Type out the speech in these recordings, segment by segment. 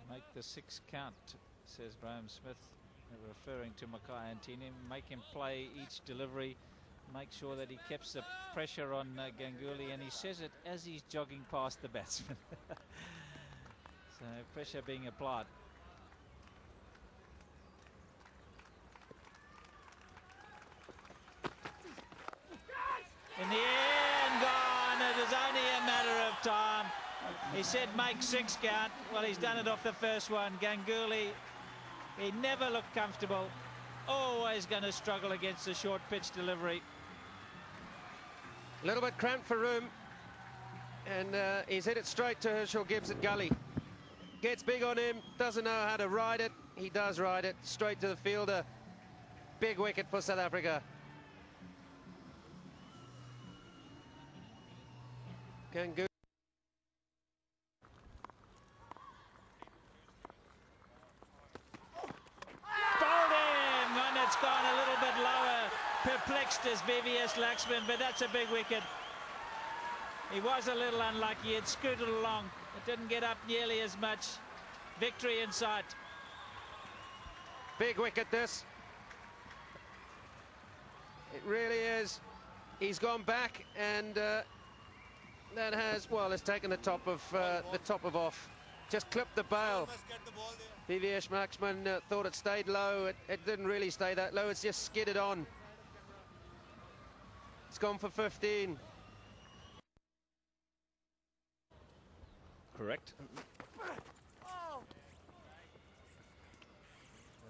Make the 6 count, says Graham Smith, referring to Mackay Antini. Make him play each delivery. Make sure that he keeps the pressure on Ganguly, and he says it as he's jogging past the batsman. So pressure being applied. In the end, gone. It is only a matter of time. He said make 6 count. Well, he's done it off the first one. Ganguly, he never looked comfortable. Always going to struggle against the short pitch delivery. A little bit cramped for room. And he's hit it straight to Herschel Gibbs at gully. Gets big on him, doesn't know how to ride it. He does ride it straight to the fielder. Big wicket for South Africa. Ganguly. Bowled him, and it's gone a little bit lower. Perplexed as VVS Laxman, but that's a big wicket. He was a little unlucky. It scooted along. It didn't get up nearly as much. Victory in sight. Big wicket this. It really is. He's gone back, and that has, well, it's taken the top of off. Just clipped the bail. VVS Laxman thought it stayed low. It didn't really stay that low. It's just skidded on. It's gone for 15. Correct.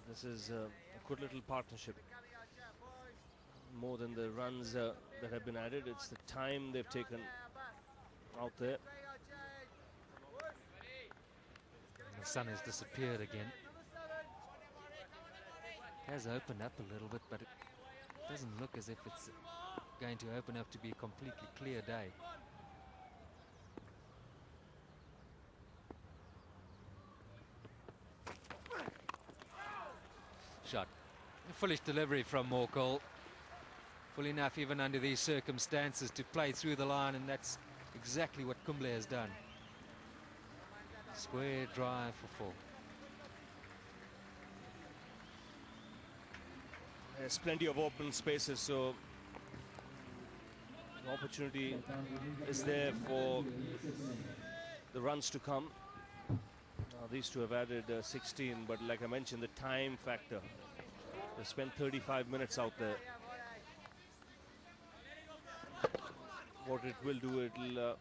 This is a good little partnership. More than the runs that have been added, it's the time they've taken out there. The sun has disappeared again. It has opened up a little bit, but it doesn't look as if it's going to open up to be a completely clear day. Shot. A foolish delivery from Morkel. Full enough even under these circumstances to play through the line, and that's exactly what Kumble has done. Square drive for 4. There's plenty of open spaces, so the opportunity is there for the runs to come. These two have added 16, but like I mentioned, the time factor. They spent 35 minutes out there. What it will do, it'll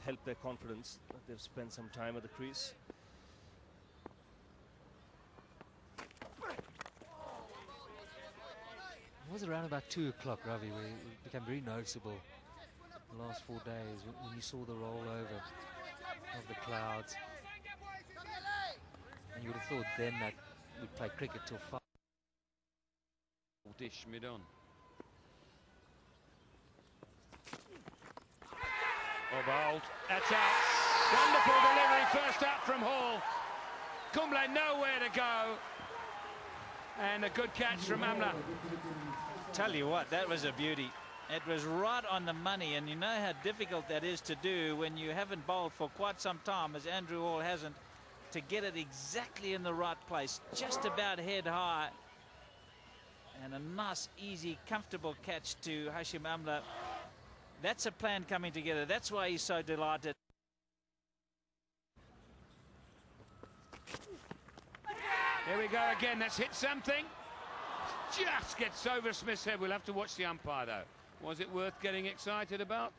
help their confidence that they've spent some time at the crease. It was around about 2 o'clock, Ravi, where it became very noticeable the last 4 days when you saw the rollover of the clouds. And you would have thought then that we'd play cricket till 5. Dish mid-on. Oh, bowled. That's out. Wonderful delivery first up from Hall. Kumble nowhere to go. And a good catch from Amla. Tell you what, that was a beauty. It was right on the money, and you know how difficult that is to do when you haven't bowled for quite some time, as Andrew Hall hasn't, to get it exactly in the right place, just about head high. And a nice, easy, comfortable catch to Hashim Amla. That's a plan coming together. That's why he's so delighted. Here we go again. That's hit something. Just gets over Smith's head. We'll have to watch the umpire, though. Was it worth getting excited about?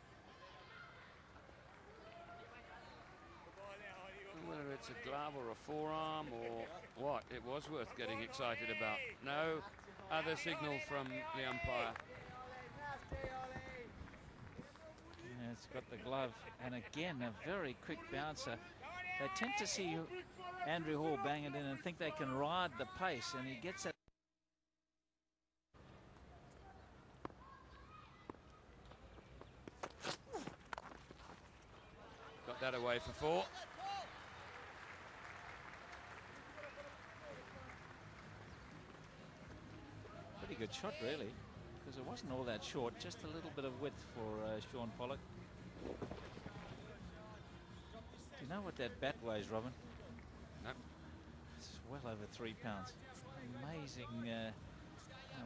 Whether it's a glove or a forearm or what, it was worth getting excited about. No other signal from the umpire. Yeah, it's got the glove, and again a very quick bouncer. They tend to see Andrew Hall bang it in and think they can ride the pace, and he gets it. Got that away for 4. Pretty good shot, really, because it wasn't all that short, just a little bit of width for Sean Pollock. Do you know what that bat weighs, Robin? No. It's well over 3 pounds. Amazing.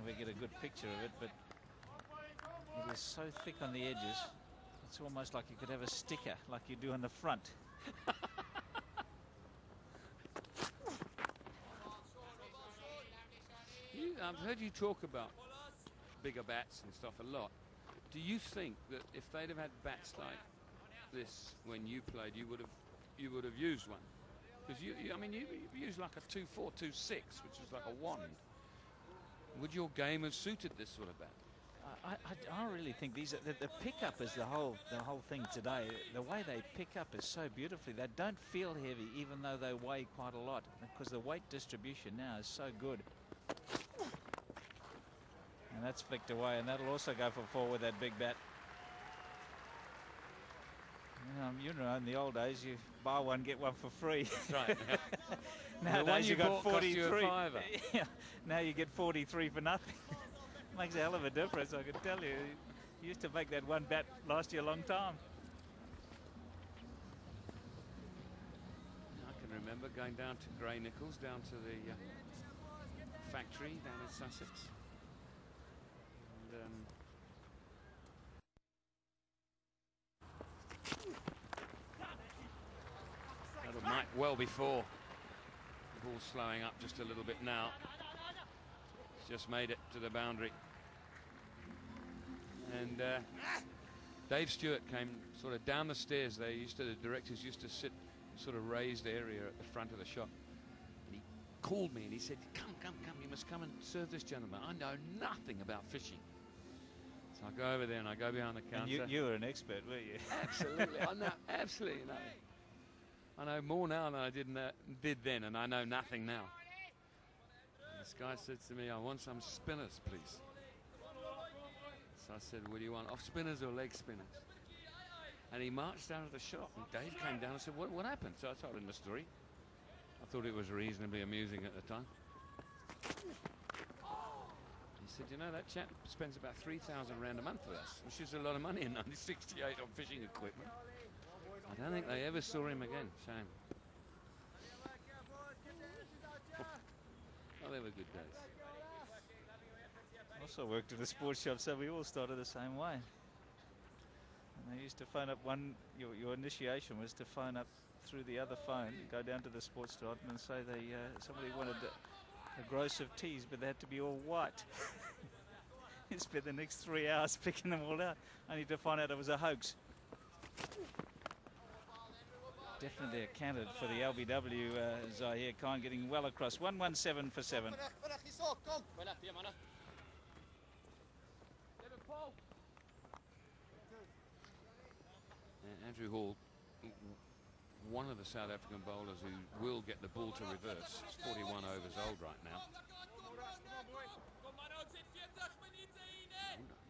We get a good picture of it, but it is so thick on the edges. It's almost like you could have a sticker like you do on the front. I've heard you talk about bigger bats and stuff a lot. Do you think that if they'd have had bats like this when you played, you would have used one? Because you used like a 2.4, 2.6, which is like a wand. Would your game have suited this sort of bat? I really think these are, the pickup is the whole thing today. The way they pick up is so beautifully. They don't feel heavy, even though they weigh quite a lot, because the weight distribution now is so good. And that's flicked away, and that'll also go for 4 with that big bat. You know, in the old days, you buy one, get one for free. That's right. Nowadays, you got 43. Cost you a fiver. Yeah, now you get 43 for nothing. Makes a hell of a difference, I can tell you. You used to make that one bat last you a long time. I can remember going down to Grey Nichols, down to the factory down in Sussex. And that might well be 4. The ball's slowing up just a little bit now. It's just made it to the boundary. And Dave Stewart came sort of down the stairs. The directors used to sit sort of raised area at the front of the shop. And he called me and he said, come, you must come and serve this gentleman. I know nothing about fishing. So I go over there and I go behind the counter. And you were an expert, weren't you? Absolutely, I know, absolutely know. I know more now than I did then, and I know nothing now. And this guy said to me, I want some spinners, please. So I said, what do you want, off spinners or leg spinners? And he marched out of the shop, and Dave came down and said, what happened? So I told him the story. I thought it was reasonably amusing at the time. He said, you know, that chap spends about 3,000 rand a month with us, which is a lot of money in 1968 on fishing equipment. I don't think they ever saw him again. Shame. Oh, they were good days. Also worked at a sports shop, so we all started the same way. And they used to phone up your initiation was to phone up through the other phone, go down to the sports store and say somebody wanted a gross of teas, but they had to be all white. You spent the next 3 hours picking them all out, only to find out it was a hoax. Definitely a candidate for the LBW, Zahir Khan getting well across. 117 for 7. Andrew Hall, one of the South African bowlers who will get the ball to reverse. He's 41 overs old right now. I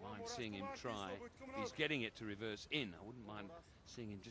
wouldn't mind seeing him try. He's getting it to reverse in. I wouldn't mind seeing him just